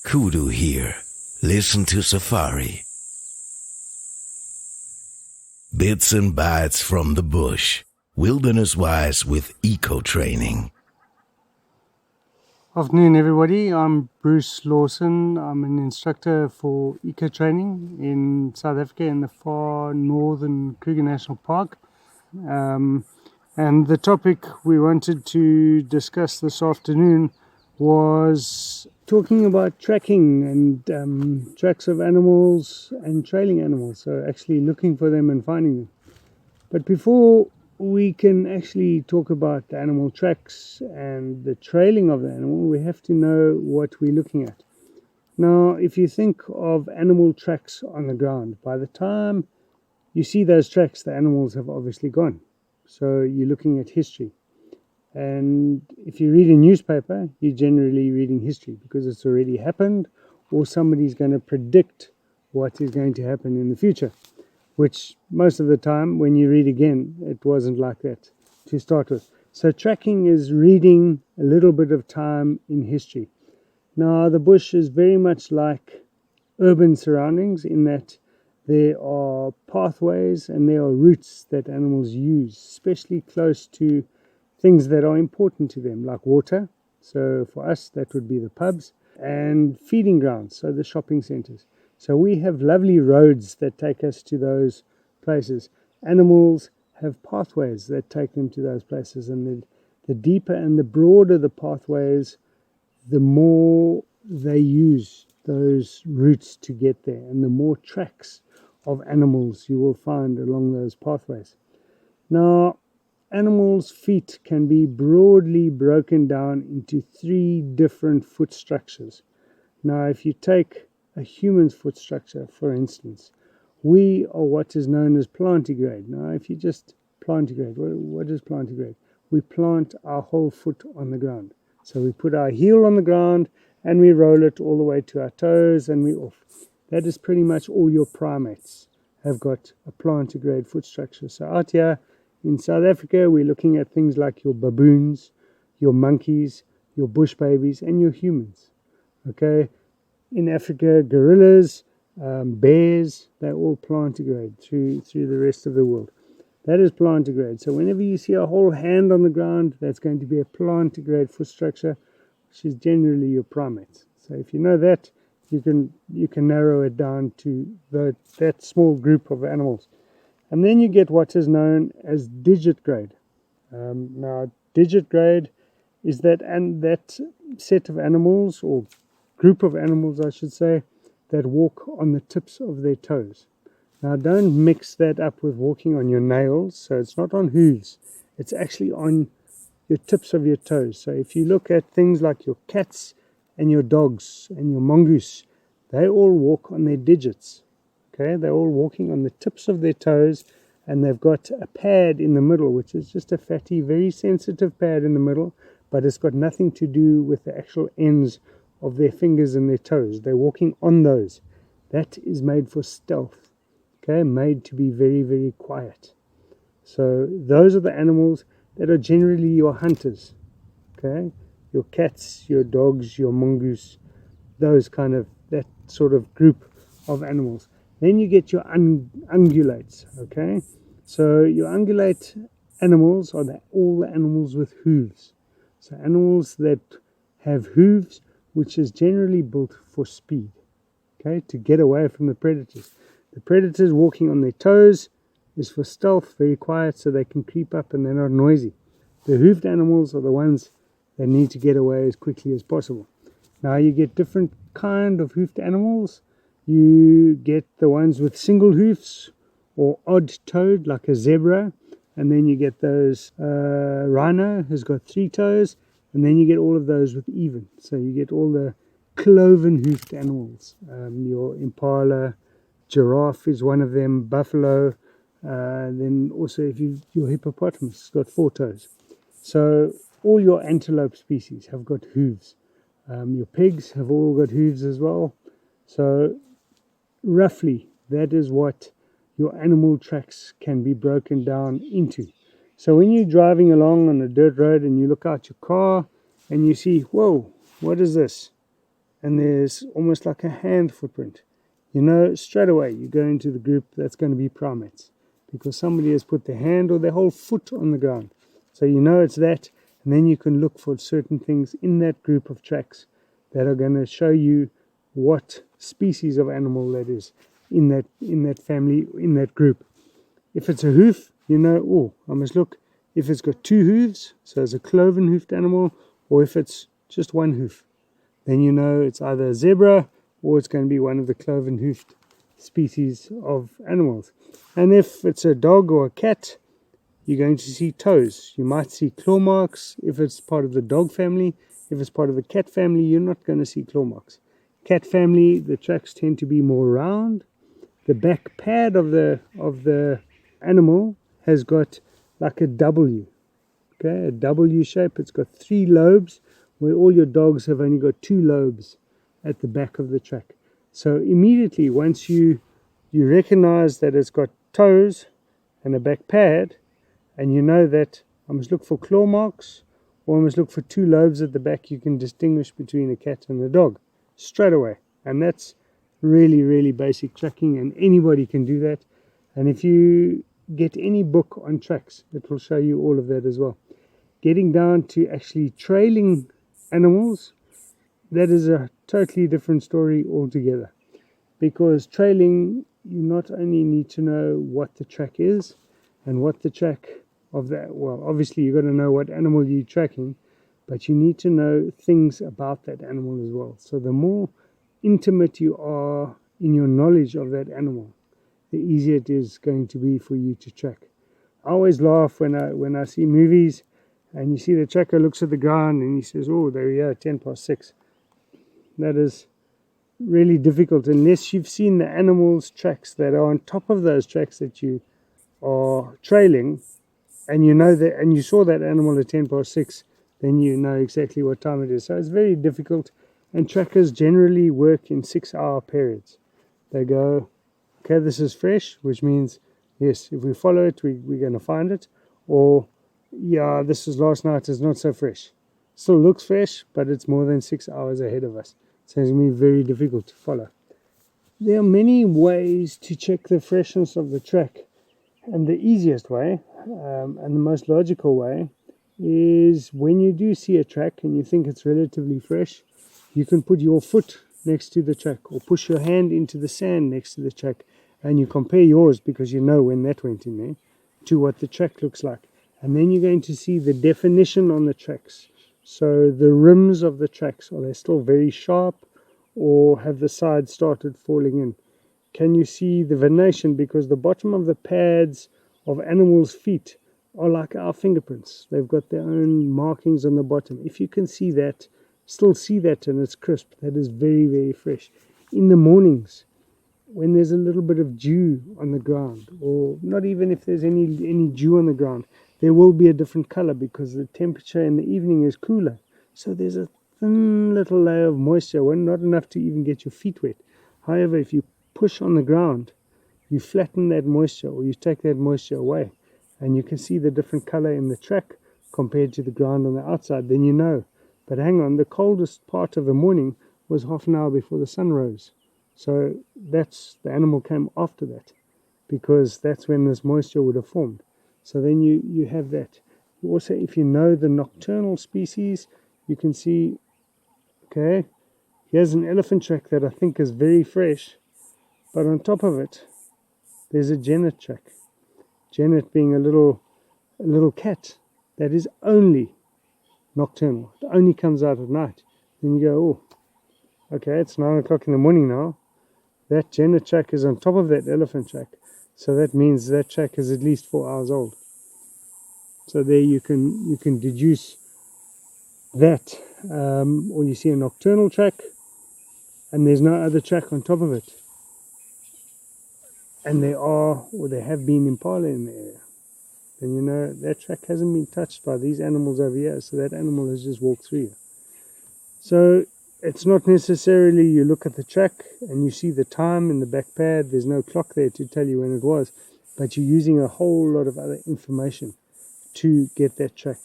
Kudu here. Listen to Safari. Bits and bytes from the bush. Wilderness-wise with eco-training. Afternoon, everybody. I'm Bruce Lawson. I'm an instructor for eco-training in South Africa in the far northern Kruger National Park. And the topic we wanted to discuss this afternoon was talking about tracking and tracks of animals and trailing animals. So actually looking for them and finding them. But before we can actually talk about the animal tracks and the trailing of the animal, we have to know what we're looking at. Now, if you think of animal tracks on the ground, by the time you see those tracks, the animals have obviously gone. So you're looking at history. And if you read a newspaper, you're generally reading history because it's already happened, or somebody's going to predict what is going to happen in the future. Which most of the time when you read again, it wasn't like that to start with. So tracking is reading a little bit of time in history. Now the bush is very much like urban surroundings in that there are pathways and there are routes that animals use, especially close to things that are important to them, like water. So for us, that would be the pubs, and feeding grounds, so the shopping centres. So we have lovely roads that take us to those places. Animals have pathways that take them to those places, and the deeper and the broader the pathways, the more they use those routes to get there, and the more tracks of animals you will find along those pathways. Now, animals' feet can be broadly broken down into 3 different foot structures. Now, if you take a human's foot structure, for instance, we are what is known as plantigrade. Now, if you just plantigrade, what is plantigrade? We plant our whole foot on the ground. So we put our heel on the ground and we roll it all the way to our toes and we're off. That is pretty much all your primates have got a plantigrade foot structure. So out here in South Africa, we're looking at things like your baboons, your monkeys, your bush babies, and your humans. Okay. In Africa, gorillas, bears, they're all plantigrade through the rest of the world. That is plantigrade. So whenever you see a whole hand on the ground, that's going to be a plantigrade foot structure, which is generally your primates. So if you know that, you can narrow it down to that small group of animals. And then you get what is known as digit grade. Now, digit grade is that set of animals, or group of animals, I should say, that walk on the tips of their toes. Now, don't mix that up with walking on your nails. So it's not on hooves. It's actually on your tips of your toes. So if you look at things like your cats and your dogs and your mongoose, they all walk on their digits. Okay, they're all walking on the tips of their toes, and they've got a pad in the middle, which is just a fatty, very sensitive pad in the middle, but it's got nothing to do with the actual ends of their fingers and their toes. They're walking on those. That is made for stealth. Okay, made to be very, very quiet. So those are the animals that are generally your hunters. Okay, your cats, your dogs, your mongoose, that sort of group of animals. Then you get your ungulates. Okay, so your ungulate animals are all the animals with hooves. So animals that have hooves, which is generally built for speed, okay, to get away from the predators. The predators walking on their toes is for stealth, very quiet, so they can creep up and they're not noisy. The hooved animals are the ones that need to get away as quickly as possible. Now you get different kind of hoofed animals. You get the ones with single hoofs or odd-toed, like a zebra, and then you get those rhino who's got 3 toes. And then you get all of those with even. So you get all the cloven-hoofed animals. Your impala, giraffe is one of them, buffalo. Then also your hippopotamus has got 4 toes. So all your antelope species have got hooves. Your pigs have all got hooves as well. So roughly, that is what your animal tracks can be broken down into. So when you're driving along on a dirt road and you look out your car and you see, whoa, what is this? and there's almost like a hand footprint, you know straight away you go into the group that's going to be primates, because somebody has put their hand or their whole foot on the ground. So you know it's that, and then you can look for certain things in that group of tracks that are going to show you what species of animal that is in that family, in that group. If it's a hoof, you know, oh, I must look if it's got two hooves, so it's a cloven hoofed animal, or if it's just one hoof, then you know it's either a zebra or it's going to be one of the cloven hoofed species of animals. And if it's a dog or a cat, you're going to see toes. You might see claw marks if it's part of the dog family. If it's part of the cat family, you're not going to see claw marks. Cat family, the tracks tend to be more round. The back pad of the animal has got like a W, okay, a W shape. It's got 3 lobes, where all your dogs have only got 2 lobes at the back of the track. So immediately, once you recognize that it's got toes and a back pad, and you know that I must look for claw marks or I must look for 2 lobes at the back, you can distinguish between a cat and a dog straight away. And that's really, really basic tracking, and anybody can do that. And if you get any book on tracks, it will show you all of that as well. Getting down to actually trailing animals, that is a totally different story altogether. Because trailing, you not only need to know what the track is and what the track of that, well, obviously you've got to know what animal you're tracking, but you need to know things about that animal as well. So the more intimate you are in your knowledge of that animal, the easier it is going to be for you to track. I always laugh when I see movies and you see the tracker looks at the ground and he says, oh, there we are, 10 past 6. That is really difficult unless you've seen the animal's tracks that are on top of those tracks that you are trailing, and you know that, and you saw that animal at 10 past 6, then you know exactly what time it is. So it's very difficult, and trackers generally work in 6-hour periods. They go, okay, this is fresh, which means, yes, if we follow it, we're going to find it. Or, yeah, this is last night, it's not so fresh. Still looks fresh, but it's more than 6 hours ahead of us. So it's going to be very difficult to follow. There are many ways to check the freshness of the track. And the easiest way, and the most logical way, is when you do see a track and you think it's relatively fresh, you can put your foot next to the track or push your hand into the sand next to the track, and you compare yours, because you know when that went in there, to what the track looks like. And then you're going to see the definition on the tracks. So the rims of the tracks, are they still very sharp, or have the sides started falling in? Can you see the venation? Because the bottom of the pads of animals' feet are like our fingerprints. They've got their own markings on the bottom. If you can see that, still see that, and it's crisp, that is very, very fresh. In the mornings, when there's a little bit of dew on the ground, or not even if there's any dew on the ground, there will be a different color because the temperature in the evening is cooler. So there's a thin little layer of moisture, well, not enough to even get your feet wet. However, if you push on the ground, you flatten that moisture, or you take that moisture away, and you can see the different color in the track compared to the ground on the outside, then you know. But hang on, the coldest part of the morning was half an hour before the sun rose. So that's, the animal came after that, because that's when this moisture would have formed. So then you have that. Also, if you know the nocturnal species, you can see, okay, here's an elephant track that I think is very fresh, but on top of it, there's a genet track. Genet being a little cat that is only nocturnal. It only comes out at night. Then you go, oh, okay, it's 9 o'clock in the morning now. That genet track is on top of that elephant track. So that means that track is at least 4 hours old. So there you can deduce that. Or you see a nocturnal track and there's no other track on top of it. And there are, or there have been impala in the area. Then you know that track hasn't been touched by these animals over here, so that animal has just walked through here. So it's not necessarily you look at the track and you see the time in the back pad, there's no clock there to tell you when it was, but you're using a whole lot of other information to get that track.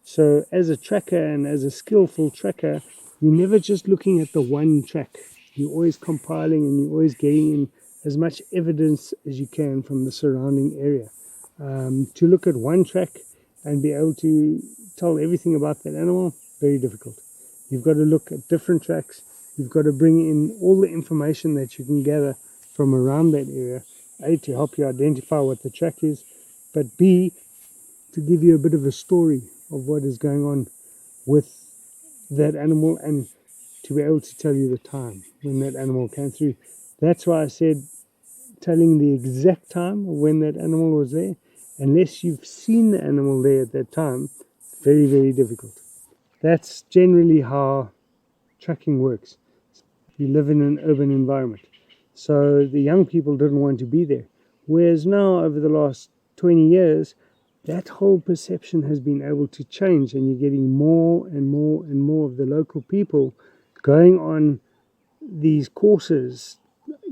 So as a tracker and as a skillful tracker, you're never just looking at the one track. You're always compiling and you're always getting in as much evidence as you can from the surrounding area. To look at one track and be able to tell everything about that animal, very difficult. You've got to look at different tracks. You've got to bring in all the information that you can gather from around that area, A, to help you identify what the track is, but B, to give you a bit of a story of what is going on with that animal and to be able to tell you the time when that animal came through. That's why I said telling the exact time of when that animal was there, unless you've seen the animal there at that time, very, very difficult. That's generally how tracking works. You live in an urban environment. So the young people didn't want to be there. Whereas now, over the last 20 years, that whole perception has been able to change, and you're getting more and more and more of the local people going on these courses,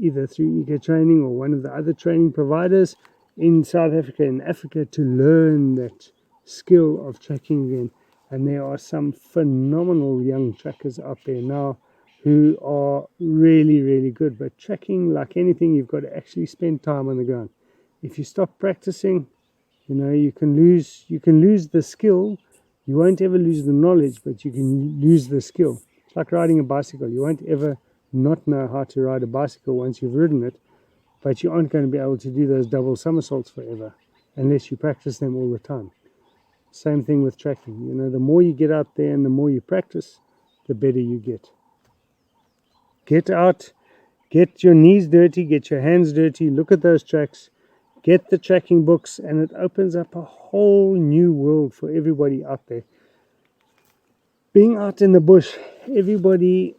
either through eco training or one of the other training providers in South Africa and Africa, to learn that skill of tracking again. And there are some phenomenal young trackers out there now who are really, really good. But tracking, like anything, you've got to actually spend time on the ground. If you stop practicing, you can lose the skill. You won't ever lose the knowledge, but you can lose the skill. It's like riding a bicycle. You won't ever not know how to ride a bicycle once you've ridden it, but you aren't going to be able to do those double somersaults forever unless you practice them all the time. Same thing with tracking. The more you get out there and the more you practice, the better you get. Get out, get your knees dirty, get your hands dirty, look at those tracks, get the tracking books, and it opens up a whole new world for everybody out there. Being out in the bush, everybody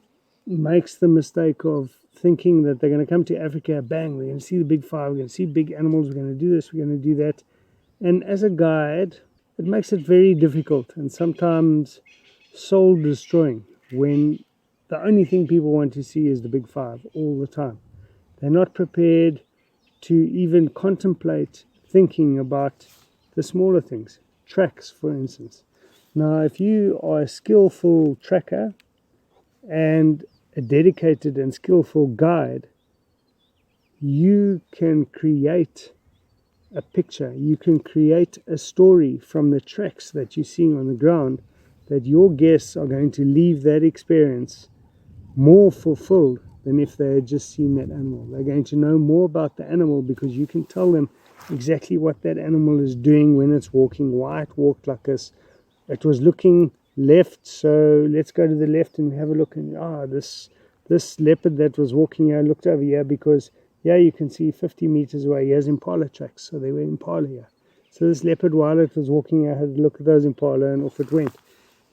makes the mistake of thinking that they're going to come to Africa, bang, we're going to see the big five, we're going to see big animals, we're going to do this, we're going to do that. And as a guide, it makes it very difficult and sometimes soul destroying when the only thing people want to see is the big five all the time. They're not prepared to even contemplate thinking about the smaller things. Tracks, for instance. Now, if you are a skillful tracker and a dedicated and skillful guide, you can create a picture, you can create a story from the tracks that you're seeing on the ground, that your guests are going to leave that experience more fulfilled than if they had just seen that animal. They're going to know more about the animal because you can tell them exactly what that animal is doing when it's walking, why it walked like this. It was looking left, so let's go to the left and have a look. And this leopard that was walking here looked over here because you can see 50 meters away, here's impala tracks, so they were impala here. So this leopard, while it was walking here, had a look at those impala and off it went.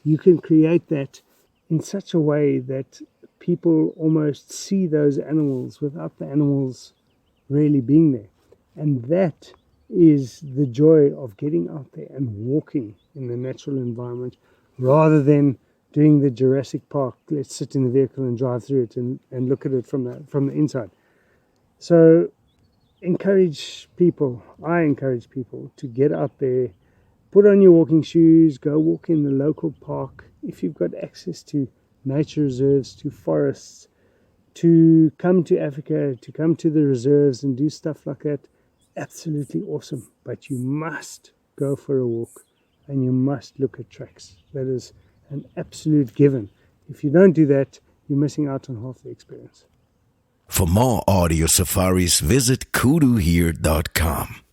You can create that in such a way that people almost see those animals without the animals really being there. And that is the joy of getting out there and walking in the natural environment rather than doing the Jurassic Park, let's sit in the vehicle and drive through it and look at it from the inside. So I encourage people to get out there, put on your walking shoes, go walk in the local park. If you've got access to nature reserves, to forests, to come to Africa, to come to the reserves and do stuff like that, absolutely awesome. But you must go for a walk and you must look at tracks. That is an absolute given. If you don't do that, you're missing out on half the experience. For more audio safaris, visit kuduhere.com.